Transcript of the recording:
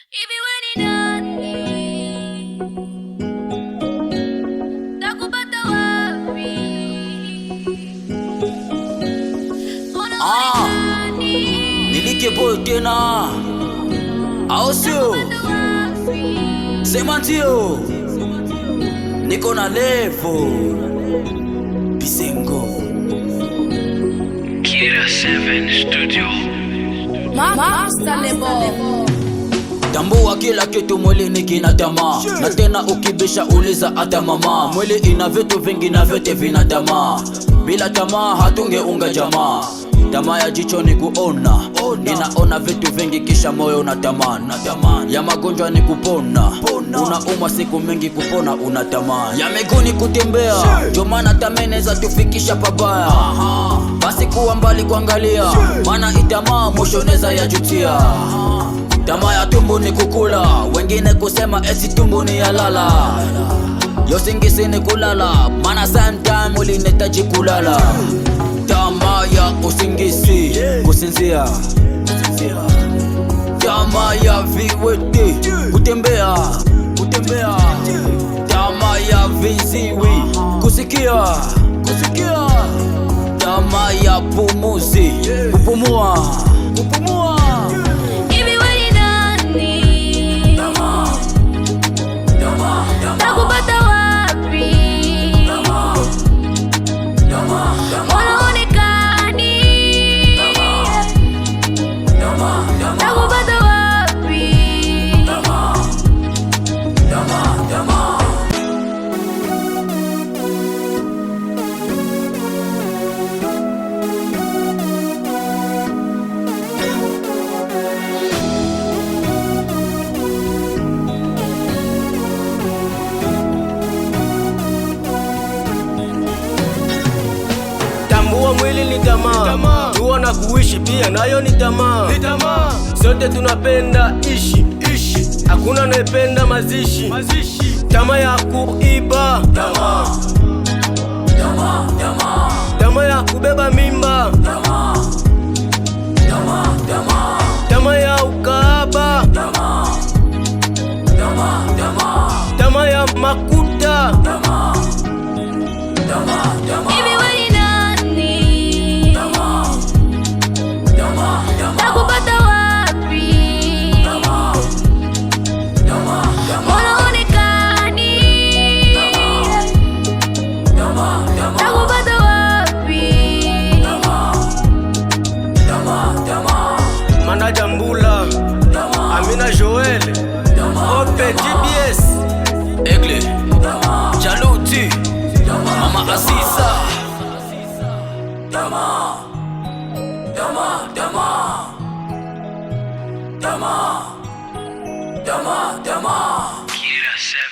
Hivi we ni nani? Takupata wapi? Nilike boy tena au sio? Sema ndio, niko na levo Pisengo Kira 7 Studio Master Lebo. tambua kila kitu mwilini kina tamaa, na tena ukibisha uliza hata mama. Mwili ina vitu vingi na vyote vina tamaa, bila tamaa hatungeunga jamaa. Tamaa ya jicho ni kuona, ninaona vitu vingi kisha moyo unatamani. Ya magonjwa ni kupona, unaumwa siku mingi kupona unatamani. Ya miguu ni kutembea, ndio maana tameneza tufikisha pabaya. Basi kuwa mbali kuangalia, maana itamaa mwisho neza ya jutia. Tamaa ya tumbo ni kukula, wengine kusema eti tumbo ni ya lala. Yosingisi ni kulala, maana sometime ulinihitaji kulala. Tamaa ya usingisi, kusinzia. Tamaa ya viwete, kutembea. Tamaa ya viziwi, kusikia. Tamaa ya pumuzi, kupumua. Hivi we ni nani? Takupata wapi? Unaonekani. Takupata wapi? Tambua mwili ni tamaa, jua na kuishi pia nayo ni tamaa. Sote tunapenda ishi, hakuna anayependa mazishi. Tamaa ya kuiba, tamaa ya kubeba mimba, tamaa ya ukahaba, tamaa ya makuta. Hivi we ni nani? Takupata wapi? Unaonekani. Takupata wapi? Manaja Mbula, Amina Joel, Ope GBS, Egle, Jaluti, Mama Aziza. Kira 7